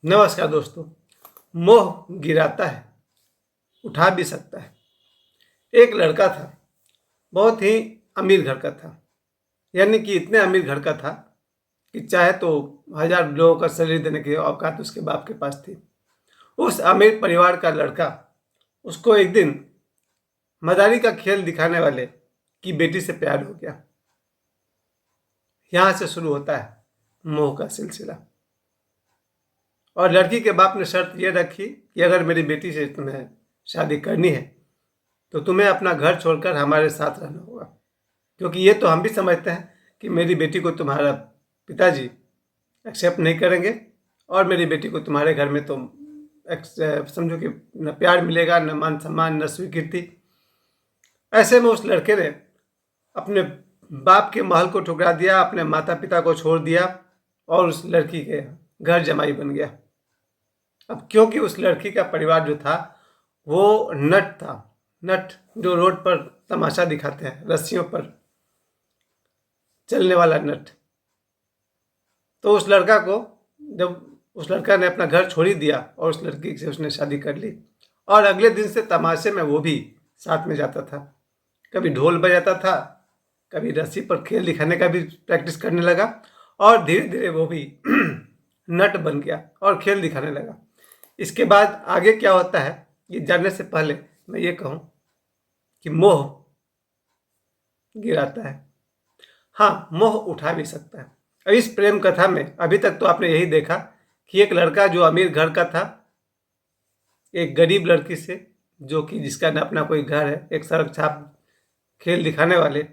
नमस्कार दोस्तों। मोह गिराता है, उठा भी सकता है। एक लड़का था, बहुत ही अमीर घर का था। यानी कि इतने अमीर घर का था कि चाहे तो 1000 लोगों का शरीर देने की औकात उसके बाप के पास थी। उस अमीर परिवार का लड़का, उसको एक दिन मदारी का खेल दिखाने वाले की बेटी से प्यार हो गया। यहाँ से शुरू होता है मोह का सिलसिला। और लड़की के बाप ने शर्त ये रखी कि अगर मेरी बेटी से तुम्हें शादी करनी है तो तुम्हें अपना घर छोड़कर हमारे साथ रहना होगा, क्योंकि ये तो हम भी समझते हैं कि मेरी बेटी को तुम्हारा पिताजी एक्सेप्ट नहीं करेंगे और मेरी बेटी को तुम्हारे घर में तो समझो कि न प्यार मिलेगा, न मान सम्मान, न स्वीकृति। ऐसे में उस लड़के ने अपने बाप के महल को ठुकरा दिया, अपने माता पिता को छोड़ दिया और उस लड़की के घर जमाई बन गया। अब क्योंकि उस लड़की का परिवार जो था वो नट था, नट जो रोड पर तमाशा दिखाते हैं, रस्सियों पर चलने वाला नट। तो उस लड़का को, जब उस लड़का ने अपना घर छोड़ ही दिया और उस लड़की से उसने शादी कर ली, और अगले दिन से तमाशे में वो भी साथ में जाता था। कभी ढोल बजाता था, कभी रस्सी पर खेल दिखाने का भी प्रैक्टिस करने लगा और धीरे धीरे वो भी नट बन गया और खेल दिखाने लगा। इसके बाद आगे क्या होता है ये जानने से पहले मैं ये कहूँ कि मोह गिराता है, हाँ मोह उठा भी सकता है। अब इस प्रेम कथा में अभी तक तो आपने यही देखा कि एक लड़का जो अमीर घर का था, एक गरीब लड़की से जो कि जिसका न अपना कोई घर है, एक सड़क छाप खेल दिखाने वाले,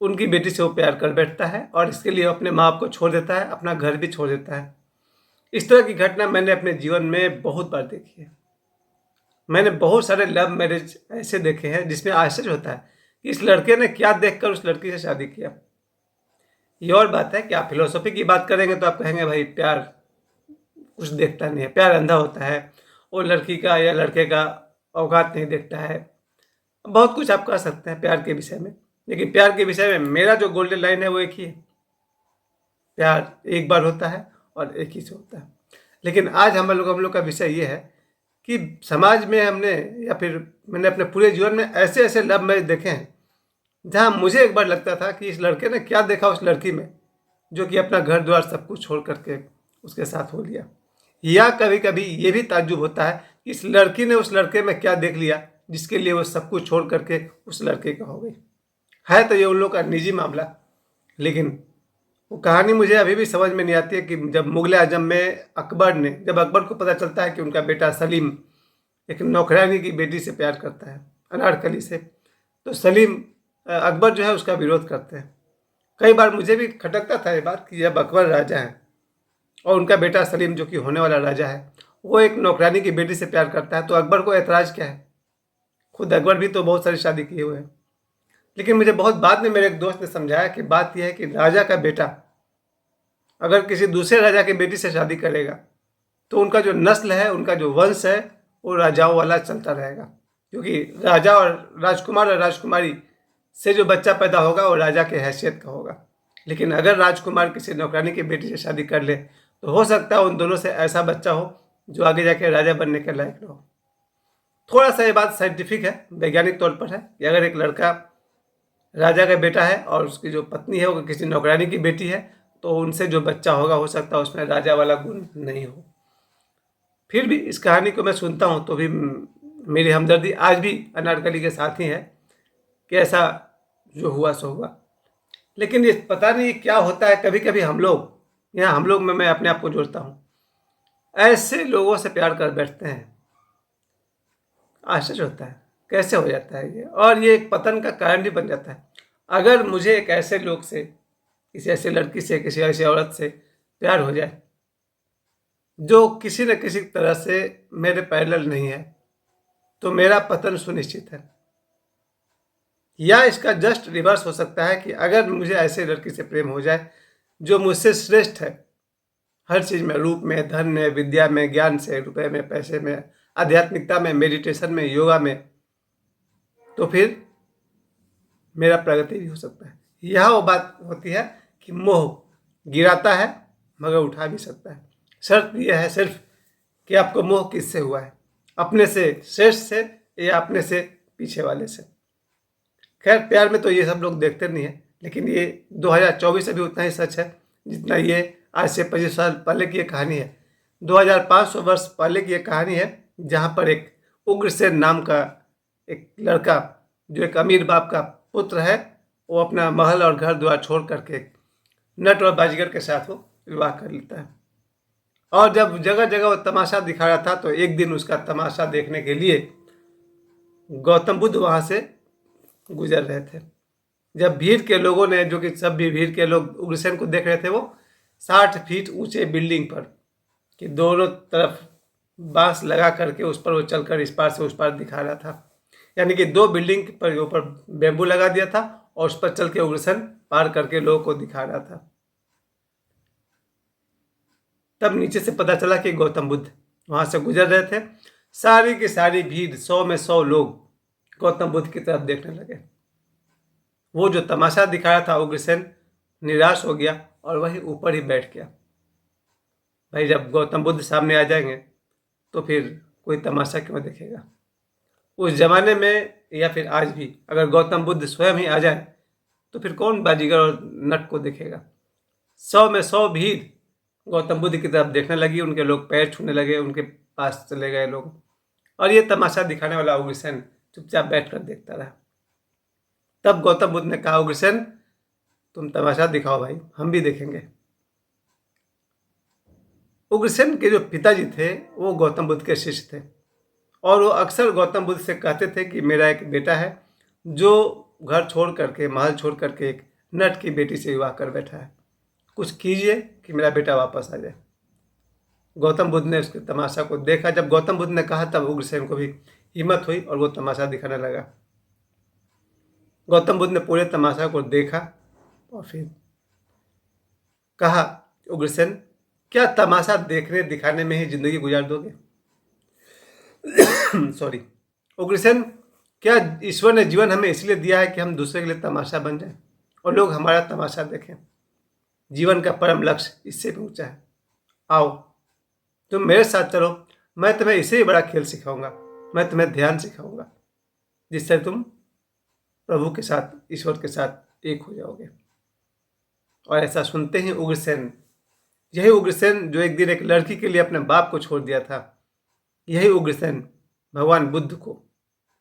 उनकी बेटी से वो प्यार कर बैठता है और इसके लिए अपने माँ बाप को छोड़ देता है, अपना घर भी छोड़ देता है। इस तरह की घटना मैंने अपने जीवन में बहुत बार देखी है। मैंने बहुत सारे लव मैरिज ऐसे देखे हैं जिसमें आश्चर्य होता है कि इस लड़के ने क्या देखकर उस लड़की से शादी किया। ये और बात है कि आप फिलोसॉफी की बात करेंगे तो आप कहेंगे भाई प्यार कुछ देखता नहीं है, प्यार अंधा होता है, वो लड़की का या लड़के का औकात नहीं देखता है। बहुत कुछ आप कह सकते हैं प्यार के विषय में, लेकिन प्यार के विषय में मेरा जो गोल्डन लाइन है वो एक ही है, प्यार एक बार होता है और एक ही से होता है। लेकिन आज हम लोग का विषय ये है कि समाज में हमने या फिर मैंने अपने पूरे जीवन में ऐसे ऐसे लव मैरिज देखे हैं जहाँ मुझे एक बार लगता था कि इस लड़के ने क्या देखा उस लड़की में जो कि अपना घर द्वार सब कुछ छोड़ करके उसके साथ हो लिया। या कभी कभी ये भी ताज्जुब होता है कि इस लड़की ने उस लड़के में क्या देख लिया जिसके लिए वो सब कुछ छोड़ करके उस लड़के का हो गई। है तो ये उन लोग का निजी मामला, लेकिन वो कहानी मुझे अभी भी समझ में नहीं आती है कि जब मुगल आजम में अकबर ने, जब अकबर को पता चलता है कि उनका बेटा सलीम एक नौकरानी की बेटी से प्यार करता है, अनारकली से, तो सलीम अकबर जो है उसका विरोध करते हैं। कई बार मुझे भी खटकता था ये बात कि जब अकबर राजा है और उनका बेटा सलीम जो कि होने वाला राजा है वो एक नौकरानी की बेटी से प्यार करता है तो अकबर को ऐतराज़ क्या है। खुद अकबर भी तो बहुत सारी शादी किए हुए हैं। लेकिन मुझे बहुत बाद में मेरे एक दोस्त ने समझाया कि बात यह है कि राजा का बेटा अगर किसी दूसरे राजा की बेटी से शादी करेगा तो उनका जो नस्ल है, उनका जो वंश है वो राजाओं वाला चलता रहेगा, क्योंकि राजा और राजकुमार और राजकुमारी से जो बच्चा पैदा होगा वो राजा के हैसियत का होगा। लेकिन अगर राजकुमार किसी नौकरानी की बेटी से शादी कर ले तो हो सकता है उन दोनों से ऐसा बच्चा हो जो आगे जाके राजा बनने के लायक न हो। थोड़ा सा ये बात साइंटिफिक है, वैज्ञानिक तौर पर है कि अगर एक लड़का राजा का बेटा है और उसकी जो पत्नी है वो किसी नौकरानी की बेटी है तो उनसे जो बच्चा होगा हो सकता है उसमें राजा वाला गुण नहीं हो। फिर भी इस कहानी को मैं सुनता हूँ तो भी मेरी हमदर्दी आज भी अनारकली के साथ ही है कि ऐसा जो हुआ सो हुआ। लेकिन ये पता नहीं क्या होता है, कभी कभी हम लोग, यहाँ हम लोग में मैं अपने आप को जोड़ता हूँ, ऐसे लोगों से प्यार कर बैठते हैं। आश्चर्य होता है कैसे हो जाता है ये, और ये एक पतन का कारण भी बन जाता है। अगर मुझे एक ऐसे लोग से, किसी ऐसे लड़की से, किसी ऐसी औरत से प्यार हो जाए जो किसी न किसी तरह से मेरे पैरेलल नहीं है तो मेरा पतन सुनिश्चित है। या इसका जस्ट रिवर्स हो सकता है कि अगर मुझे ऐसे लड़की से प्रेम हो जाए जो मुझसे श्रेष्ठ है हर चीज़ में, रूप में, धन में, विद्या में, ज्ञान से, रुपए में, पैसे में, आध्यात्मिकता में, मेडिटेशन में, योगा में, तो फिर मेरा प्रगति भी हो सकता है। यह वो बात होती है कि मोह गिराता है मगर उठा भी सकता है। शर्त यह है सिर्फ कि आपको मोह किससे हुआ है, अपने से श्रेष्ठ से या अपने से पीछे वाले से। खैर प्यार में तो ये सब लोग देखते नहीं है, लेकिन ये 2024 अभी उतना ही सच है जितना ये आज से 25 साल पहले की ये कहानी है। 2500 वर्ष पहले की ये कहानी है, जहाँ पर एक उग्रसेन नाम का एक लड़का जो एक अमीर बाप का पुत्र है, वो अपना महल और घर द्वार छोड़ करके नट और बाजीगर के साथ वो विवाह कर लेता है। और जब जगह जगह वो तमाशा दिखा रहा था, तो एक दिन उसका तमाशा देखने के लिए गौतम बुद्ध वहाँ से गुजर रहे थे। जब भीड़ के लोगों ने, जो कि सब भी भीड़ के लोग उग्रसेन को देख रहे थे, वो 60 फीट ऊंचे बिल्डिंग पर कि दोनों तरफ बांस लगा करके उस पर वो चलकर इस पार से उस पार दिखा रहा था। यानी कि 2 बिल्डिंग पर ऊपर बेम्बू लगा दिया था और उस पर चल के उग्रसेन पार करके लोगों को दिखा रहा था। तब नीचे से पता चला कि गौतम बुद्ध वहां से गुजर रहे थे। सारी की सारी भीड़, 100 में 100 लोग गौतम बुद्ध की तरफ देखने लगे। वो जो तमाशा दिखा रहा था उग्रसेन निराश हो गया और वहीं ऊपर ही बैठ गया। भाई जब गौतम बुद्ध सामने आ जाएंगे तो फिर कोई तमाशा क्यों देखेगा। उस जमाने में या फिर आज भी अगर गौतम बुद्ध स्वयं ही आ जाए तो फिर कौन बाजीगर और नट को देखेगा। 100 में 100 भीड़ गौतम बुद्ध की तरफ देखने लगी, उनके लोग पैर छूने लगे, उनके पास चले गए लोग, और ये तमाशा दिखाने वाला उग्रसेन चुपचाप बैठकर देखता रहा। तब गौतम बुद्ध ने कहा, उग्रसेन तुम तमाशा दिखाओ भाई, हम भी देखेंगे। उग्रसेन के जो पिताजी थे वो गौतम बुद्ध के शिष्य थे, और वो अक्सर गौतम बुद्ध से कहते थे कि मेरा एक बेटा है जो घर छोड़ करके, महल छोड़ करके एक नट की बेटी से विवाह कर बैठा है, कुछ कीजिए कि मेरा बेटा वापस आ जाए। गौतम बुद्ध ने उसके तमाशा को देखा। जब गौतम बुद्ध ने कहा तब उग्रसेन को भी हिम्मत हुई और वो तमाशा दिखाने लगा। गौतम बुद्ध ने पूरे तमाशा को देखा और फिर कहा, उग्रसेन क्या तमाशा देखने दिखाने में ही जिंदगी गुजार दोगे? सॉरी उग्रसेन, क्या ईश्वर ने जीवन हमें इसलिए दिया है कि हम दूसरे के लिए तमाशा बन जाएं और लोग हमारा तमाशा देखें? जीवन का परम लक्ष्य इससे भी ऊंचा है। आओ तुम मेरे साथ चलो, मैं तुम्हें इससे ही बड़ा खेल सिखाऊंगा। मैं तुम्हें ध्यान सिखाऊंगा जिससे तुम प्रभु के साथ, ईश्वर के साथ एक हो जाओगे। और ऐसा सुनते ही उग्रसेन, यही उग्रसेन जो एक दिन एक लड़की के लिए अपने बाप को छोड़ दिया था, यही उग्रसेन भगवान बुद्ध को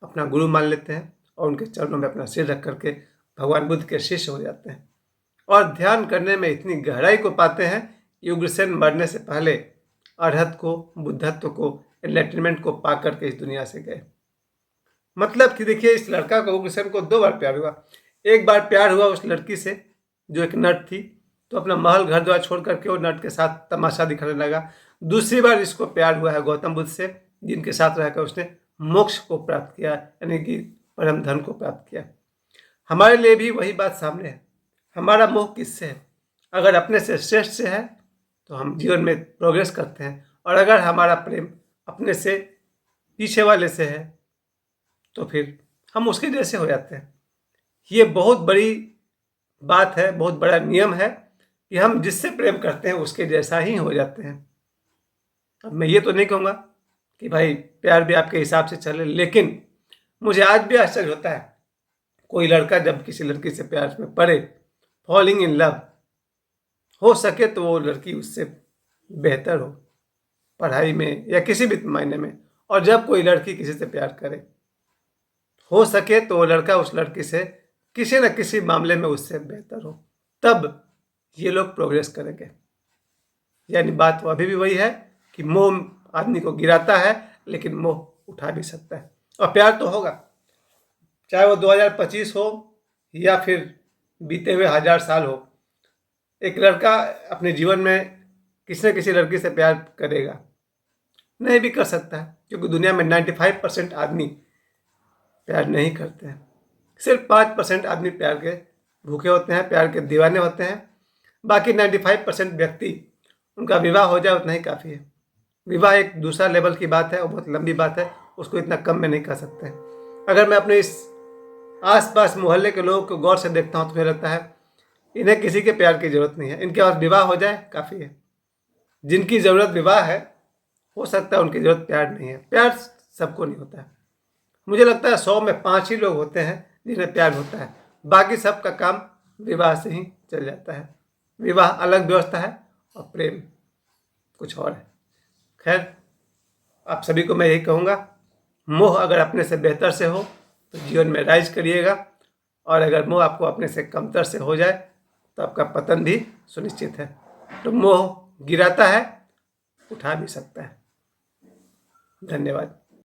अपना गुरु मान लेते हैं और उनके चरणों में अपना सिर रख करके भगवान बुद्ध के शिष्य हो जाते हैं और ध्यान करने में इतनी गहराई को पाते हैं कि उग्रसेन मरने से पहले अरहत को, बुद्धत्व को, एनलाइटनमेंट को पा करके इस दुनिया से गए। मतलब कि देखिए, इस लड़का को, उग्रसेन को 2 बार प्यार हुआ। एक बार प्यार हुआ उस लड़की से जो एक नट थी, तो अपना महल घर द्वार छोड़ करके वो नट के साथ तमाशा दिखाने लगा। दूसरी बार इसको प्यार हुआ है गौतम बुद्ध से, जिनके साथ रहकर उसने मोक्ष को प्राप्त किया, यानी कि परम धन को प्राप्त किया। हमारे लिए भी वही बात सामने है। हमारा मोह किससे है? अगर अपने से श्रेष्ठ से है तो हम जीवन में प्रोग्रेस करते हैं, और अगर हमारा प्रेम अपने से पीछे वाले से है तो फिर हम उसके जैसे हो जाते हैं। ये बहुत बड़ी बात है, बहुत बड़ा नियम है कि हम जिससे प्रेम करते हैं उसके जैसा ही हो जाते हैं। अब मैं ये तो नहीं कहूँगा कि भाई प्यार भी आपके हिसाब से चले, लेकिन मुझे आज भी आश्चर्य होता है कोई लड़का जब किसी लड़की से प्यार में पड़े, फॉलिंग इन लव, हो सके तो वो लड़की उससे बेहतर हो पढ़ाई में या किसी भी मायने में, और जब कोई लड़की किसी से प्यार करे, हो सके तो वो लड़का उस लड़की से किसी न किसी मामले में उससे बेहतर हो, तब ये लोग प्रोग्रेस करेंगे। यानी बात अभी भी वही है कि मोह आदमी को गिराता है, लेकिन मोह उठा भी सकता है। और प्यार तो होगा, चाहे वो 2025 हो या फिर बीते हुए 1000 साल हो। एक लड़का अपने जीवन में किसी न किसी लड़की से प्यार करेगा, नहीं भी कर सकता है, क्योंकि दुनिया में 95% आदमी प्यार नहीं करते हैं। सिर्फ 5% आदमी प्यार के भूखे होते हैं, प्यार के दीवाने होते हैं। बाकी 95% व्यक्ति, उनका विवाह हो जाए उतना ही काफ़ी है। विवाह एक दूसरा लेवल की बात है और बहुत लंबी बात है, उसको इतना कम में नहीं कह सकते। अगर मैं अपने इस आसपास मोहल्ले के लोगों को गौर से देखता हूँ तो मुझे लगता है इन्हें किसी के प्यार की जरूरत नहीं है, इनके पास विवाह हो जाए काफ़ी है। जिनकी ज़रूरत विवाह है, हो सकता है उनकी ज़रूरत प्यार नहीं है। प्यार सबको नहीं होता है। मुझे लगता है 100 में 5 ही लोग होते हैं जिन्हें प्यार होता है, बाकी सबका काम विवाह से ही चल जाता है। विवाह अलग व्यवस्था है और प्रेम कुछ और है। खैर, आप सभी को मैं यही कहूँगा, मोह अगर अपने से बेहतर से हो तो जीवन में राइज करिएगा, और अगर मोह आपको अपने से कमतर से हो जाए तो आपका पतन भी सुनिश्चित है। तो मोह गिराता है, उठा भी सकता है। धन्यवाद।